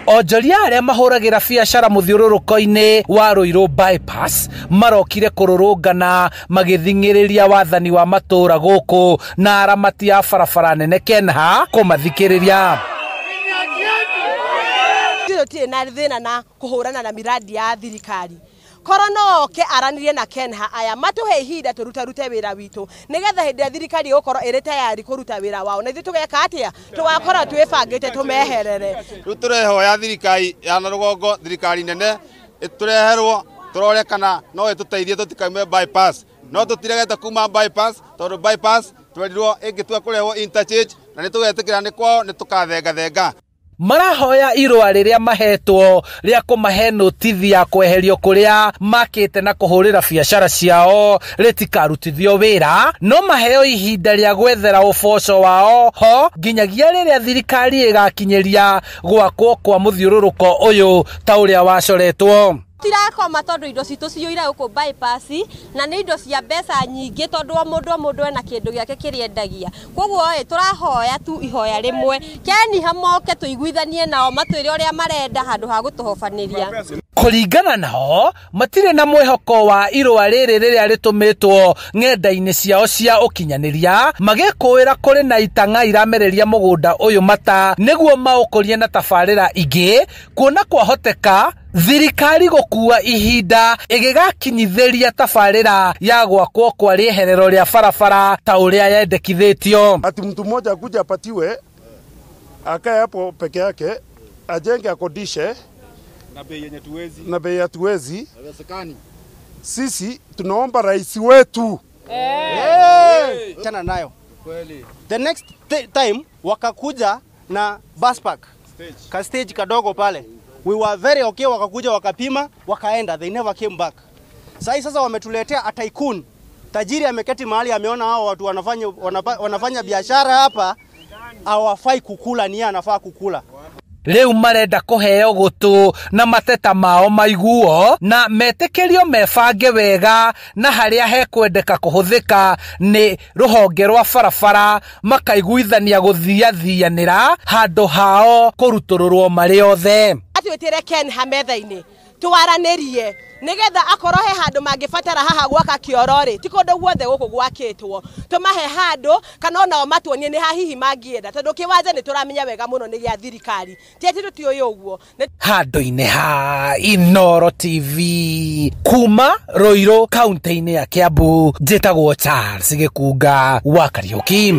Onjoria aria mahuragira biacara muthiururuko-ini wa Ruiru bypass marokire kururungana magithingiriria wathani wa matura guku na aramati ya barabara nene Kenha kumathikiriria. Tire na thina na kuhurana na miradi ya thirikari. Korono ke aranirie na Kenha aya matuhe ihinda turute wira witu nigetha hindi ya thirikari gukoro iri tayari kuruta wira wao na ithu tugeka atia tugakora twibangite tumeherere turehoya thirikari ya na rugongo thirikari nene itureherwo turore kana no ituteithie tutikaime bypass no tutiregete kuma bypass tondu bypass twerirwo ingitua kurehwo interchange na nitugetikira ni kwao nitukathenga marahoya irua riria mahetwo ria kumahe notithi ya kweherio kuria makite na kuhurira biacara ciao ritikarutithio wira no maheo ihinda ria gwethera uboco wao ho nginyagia riria thirikari igakinyeria gwakwo kwa muthiururuko uyu ta uria wacoretwo. Tirakoma tondu indo citu ciyuira guku bypass na ni indo cia mbeca nyingi tondu mundu ena kindu giake kiriendagia koguo turahoya tu ihoya rimwe Kenha moke tuiguithanie nao matwire uria marenda handu ha gutuhofaniria. Kuringana nao matire na mwihoko wa irua riri riria ritumitwo ng'enda-ini ciao cia ukinyaniria magikuira kuri na itanga iramereria mugunda uyu mata niguo maukurie na tabarira ingi kuona kwahoteka thirikari gukua ihinda igigakinyithiria tabarira ya gwakwo kwa rieherero ria barabara ta uria yendekithitio. Ati mtu mmoja akuja apatiwe akae hapo peke yake ajenge akodishe na bei ya tuwezi. Sisi tunaomba rais wetu chana nayo the next time wakakuja na bus park ka stage kadogo pale, we were very okay, wakakuja wakapima wakaenda, they never came back. Sasa wametuletea a tycoon tajiri ameketi mahali ameona hao watu wanafanya biashara hapa hawafai kukula, ni anafaa kukula. Riu marenda kuheo gutu na mateta mao maiguo na metekerio mebange wega na haria hekwendeka kuhuthika ni ruhonge rwa barabara makaiguithania guthiathianira handu hao kurutururwo mari othe. Atwitire Kenha metha-ini twaranirie nigetha akorwo he handu mangibatara haha gwaka kiorori ti kundu guothe guku gwakitwo tumahe handu kana onao matuonie ni hahihi mangienda tondu kiwanja ni turamenya wega muno ni gia thirikari ti ati tutioi uguo handu-ini ha Inooro TV kuma Ruiru kaunti-ini ya Kiambu njitagwo Charles Gikunga wa Kariuki.